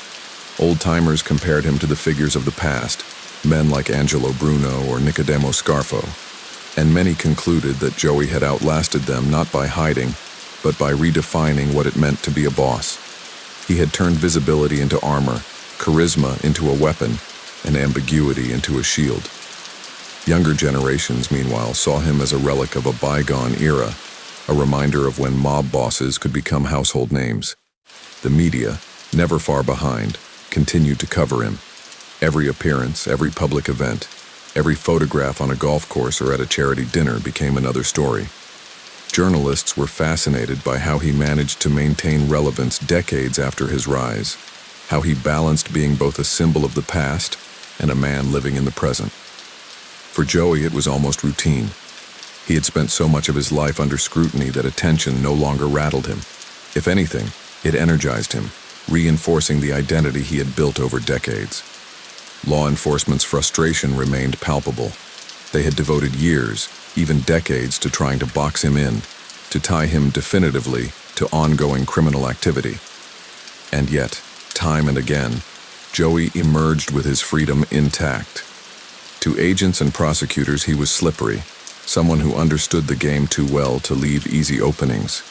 Old-timers compared him to the figures of the past, men like Angelo Bruno or Nicodemo Scarfo, and many concluded that Joey had outlasted them not by hiding, but by redefining what it meant to be a boss. He had turned visibility into armor, charisma into a weapon, and ambiguity into a shield. Younger generations, meanwhile, saw him as a relic of a bygone era, a reminder of when mob bosses could become household names. The media, never far behind, continued to cover him. Every appearance, every public event, every photograph on a golf course or at a charity dinner became another story. Journalists were fascinated by how he managed to maintain relevance decades after his rise, how he balanced being both a symbol of the past and a man living in the present. For Joey, it was almost routine. He had spent so much of his life under scrutiny that attention no longer rattled him. If anything, it energized him, reinforcing the identity he had built over decades. Law enforcement's frustration remained palpable. They had devoted years, even decades, to trying to box him in, to tie him definitively to ongoing criminal activity. And yet, time and again, Joey emerged with his freedom intact. To agents and prosecutors, he was slippery, someone who understood the game too well to leave easy openings.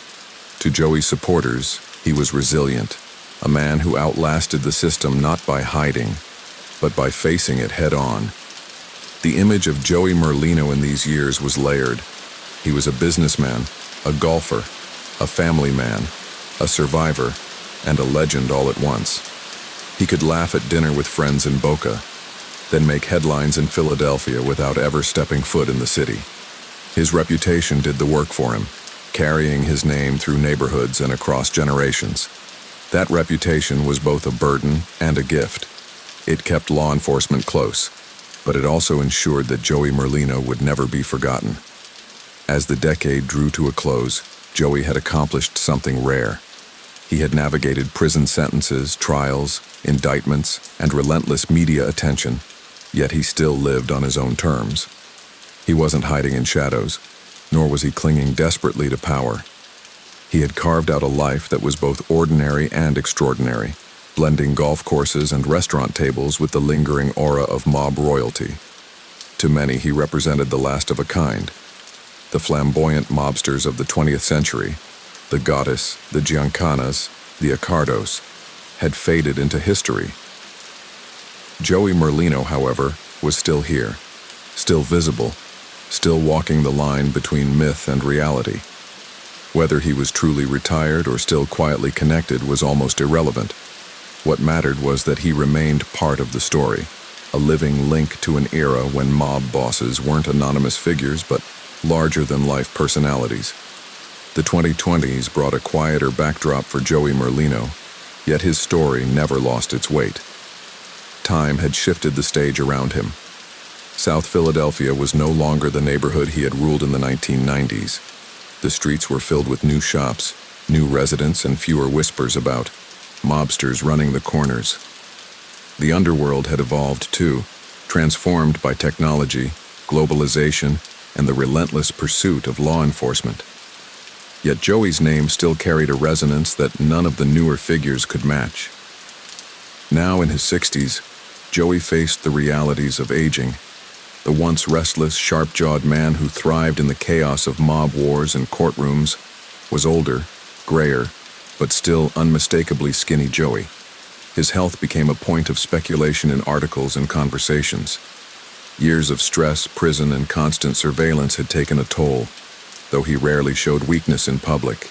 To Joey's supporters, he was resilient, a man who outlasted the system not by hiding, but by facing it head-on. The image of Joey Merlino in these years was layered. He was a businessman, a golfer, a family man, a survivor, and a legend all at once. He could laugh at dinner with friends in Boca, then make headlines in Philadelphia without ever stepping foot in the city. His reputation did the work for him, carrying his name through neighborhoods and across generations. That reputation was both a burden and a gift. It kept law enforcement close, but it also ensured that Joey Merlino would never be forgotten. As the decade drew to a close, Joey had accomplished something rare. He had navigated prison sentences, trials, indictments, and relentless media attention, yet he still lived on his own terms. He wasn't hiding in shadows, nor was he clinging desperately to power. He had carved out a life that was both ordinary and extraordinary, blending golf courses and restaurant tables with the lingering aura of mob royalty. To many, he represented the last of a kind, the flamboyant mobsters of the 20th century, the Goddess, the Giancanas, the Accardos, had faded into history. Joey Merlino, however, was still here, still visible, still walking the line between myth and reality. Whether he was truly retired or still quietly connected was almost irrelevant. What mattered was that he remained part of the story, a living link to an era when mob bosses weren't anonymous figures but larger-than-life personalities. The 2020s brought a quieter backdrop for Joey Merlino, yet his story never lost its weight. Time had shifted the stage around him. South Philadelphia was no longer the neighborhood he had ruled in the 1990s. The streets were filled with new shops, new residents, and fewer whispers about mobsters running the corners. The underworld had evolved too, transformed by technology, globalization, and the relentless pursuit of law enforcement. Yet Joey's name still carried a resonance that none of the newer figures could match. Now in his 60s, Joey faced the realities of aging. The once restless, sharp-jawed man who thrived in the chaos of mob wars and courtrooms was older, grayer, but still unmistakably skinny Joey. His health became a point of speculation in articles and conversations. Years of stress, prison, and constant surveillance had taken a toll, though he rarely showed weakness in public.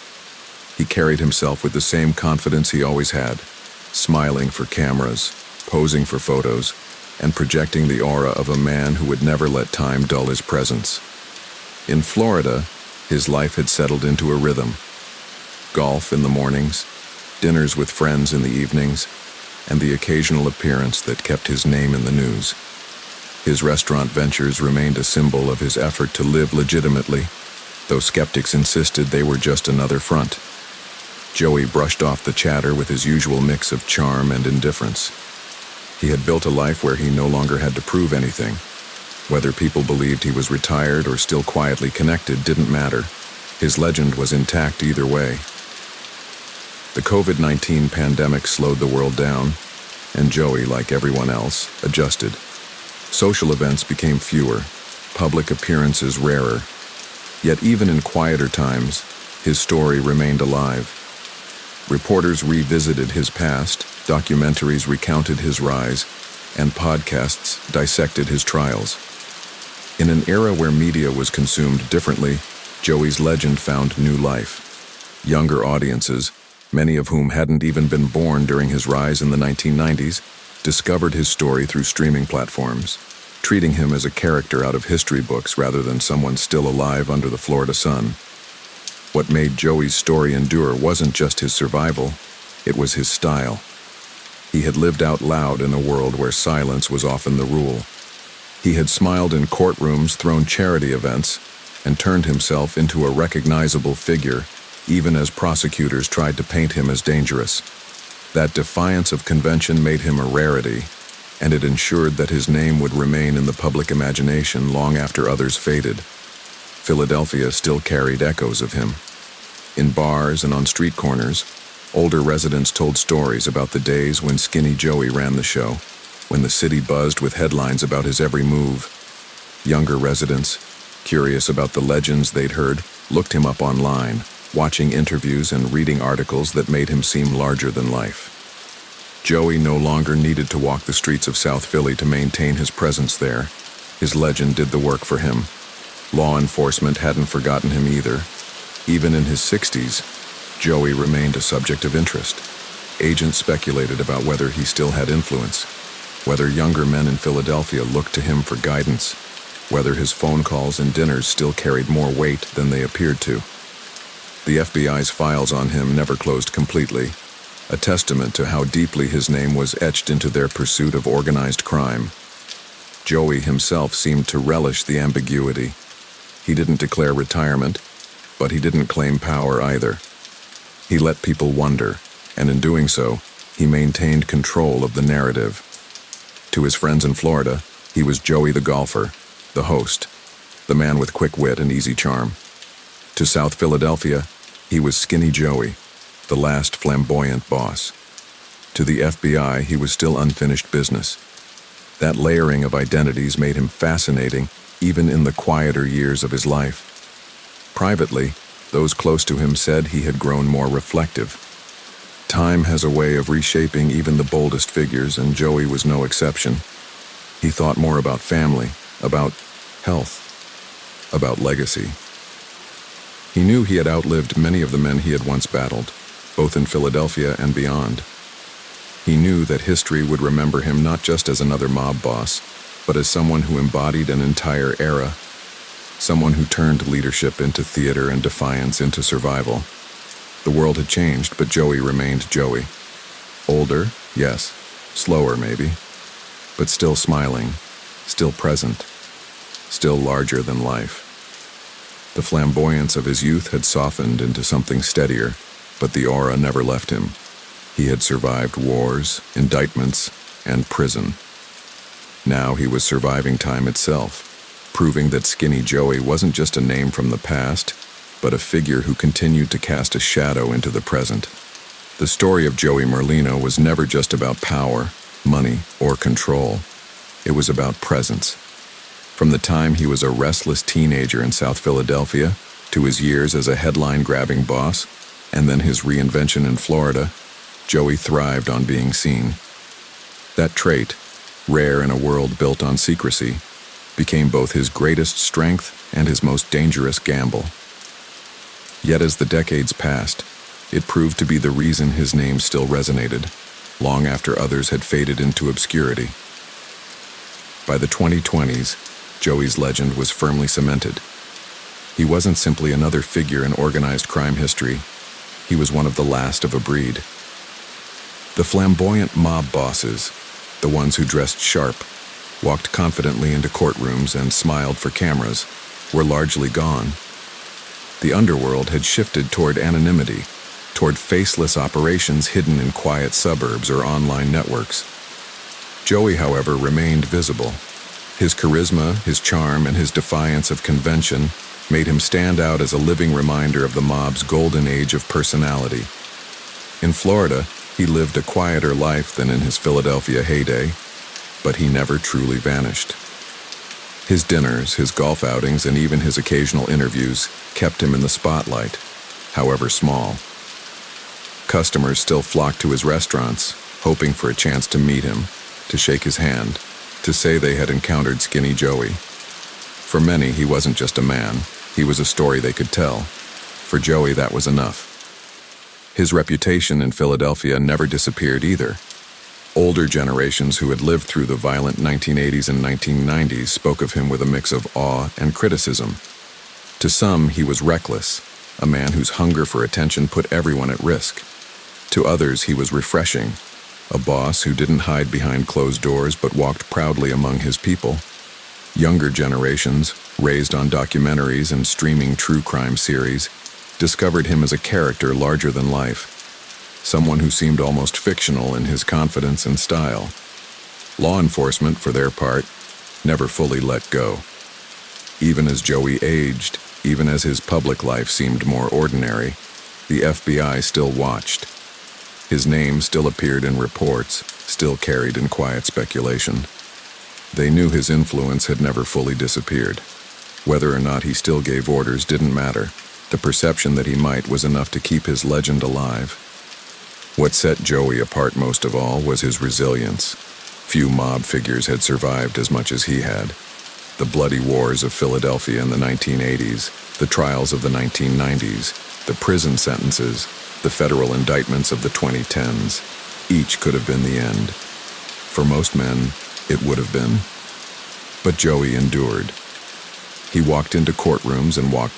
He carried himself with the same confidence he always had, smiling for cameras, posing for photos, and projecting the aura of a man who would never let time dull his presence. In Florida, his life had settled into a rhythm. Golf in the mornings, dinners with friends in the evenings, and the occasional appearance that kept his name in the news. His restaurant ventures remained a symbol of his effort to live legitimately, though skeptics insisted they were just another front. Joey brushed off the chatter with his usual mix of charm and indifference. He had built a life where he no longer had to prove anything. Whether people believed he was retired or still quietly connected didn't matter. His legend was intact either way. The COVID-19 pandemic slowed the world down, and Joey, like everyone else, adjusted. Social events became fewer, public appearances rarer. Yet even in quieter times, his story remained alive. Reporters revisited his past, documentaries recounted his rise, and podcasts dissected his trials. In an era where media was consumed differently, Joey's legend found new life. Younger audiences, many of whom hadn't even been born during his rise in the 1990s, discovered his story through streaming platforms, treating him as a character out of history books rather than someone still alive under the Florida sun. What made Joey's story endure wasn't just his survival, it was his style. He had lived out loud in a world where silence was often the rule. He had smiled in courtrooms, thrown charity events, and turned himself into a recognizable figure, even as prosecutors tried to paint him as dangerous. That defiance of convention made him a rarity, and it ensured that his name would remain in the public imagination long after others faded. Philadelphia still carried echoes of him. In bars and on street corners, older residents told stories about the days when Skinny Joey ran the show, when the city buzzed with headlines about his every move. Younger residents, curious about the legends they'd heard, looked him up online, watching interviews and reading articles that made him seem larger than life. Joey no longer needed to walk the streets of South Philly to maintain his presence there. His legend did the work for him. Law enforcement hadn't forgotten him either. Even in his 60s, Joey remained a subject of interest. Agents speculated about whether he still had influence, whether younger men in Philadelphia looked to him for guidance, whether his phone calls and dinners still carried more weight than they appeared to. The FBI's files on him never closed completely, a testament to how deeply his name was etched into their pursuit of organized crime. Joey himself seemed to relish the ambiguity. He didn't declare retirement, but he didn't claim power either. He let people wonder, and in doing so, he maintained control of the narrative. To his friends in Florida, he was Joey the golfer, the host, the man with quick wit and easy charm. To South Philadelphia, he was Skinny Joey, the last flamboyant boss. To the FBI, he was still unfinished business. That layering of identities made him fascinating even in the quieter years of his life. Privately, those close to him said he had grown more reflective. Time has a way of reshaping even the boldest figures, and Joey was no exception. He thought more about family, about health, about legacy. He knew he had outlived many of the men he had once battled, both in Philadelphia and beyond. He knew that history would remember him not just as another mob boss, but as someone who embodied an entire era, someone who turned leadership into theater and defiance into survival. The world had changed, but Joey remained Joey. Older, yes, slower maybe, but still smiling, still present, still larger than life. The flamboyance of his youth had softened into something steadier, but the aura never left him. He had survived wars, indictments, and prison. Now he was surviving time itself, proving that Skinny Joey wasn't just a name from the past, but a figure who continued to cast a shadow into the present. The story of Joey Merlino was never just about power, money, or control. It was about presence. From the time he was a restless teenager in South Philadelphia, to his years as a headline-grabbing boss, and then his reinvention in Florida, Joey thrived on being seen. That trait, rare in a world built on secrecy, became both his greatest strength and his most dangerous gamble. Yet as the decades passed, it proved to be the reason his name still resonated, long after others had faded into obscurity. By the 2020s, Joey's legend was firmly cemented. He wasn't simply another figure in organized crime history. He was one of the last of a breed. The flamboyant mob bosses, the ones who dressed sharp, walked confidently into courtrooms and smiled for cameras, were largely gone. The underworld had shifted toward anonymity, toward faceless operations hidden in quiet suburbs or online networks. Joey, however, remained visible. His charisma, his charm, and his defiance of convention made him stand out as a living reminder of the mob's golden age of personality. In Florida, he lived a quieter life than in his Philadelphia heyday, but he never truly vanished. His dinners, his golf outings, and even his occasional interviews kept him in the spotlight, however small. Customers still flocked to his restaurants, hoping for a chance to meet him, to shake his hand, to say they had encountered Skinny Joey. For many, he wasn't just a man, he was a story they could tell. For Joey, that was enough. His reputation in Philadelphia never disappeared either. Older generations who had lived through the violent 1980s and 1990s spoke of him with a mix of awe and criticism. To some, he was reckless, a man whose hunger for attention put everyone at risk. To others, he was refreshing, a boss who didn't hide behind closed doors but walked proudly among his people. Younger generations, raised on documentaries and streaming true crime series, discovered him as a character larger than life, someone who seemed almost fictional in his confidence and style. Law enforcement, for their part, never fully let go. Even as Joey aged, even as his public life seemed more ordinary, the FBI still watched. His name still appeared in reports, still carried in quiet speculation. They knew his influence had never fully disappeared. Whether or not he still gave orders didn't matter. The perception that he might was enough to keep his legend alive. What set Joey apart most of all was his resilience. Few mob figures had survived as much as he had. The bloody wars of Philadelphia in the 1980s, the trials of the 1990s, the prison sentences, the federal indictments of the 2010s, each could have been the end. For most men, it would have been. But Joey endured. He walked into courtrooms and walked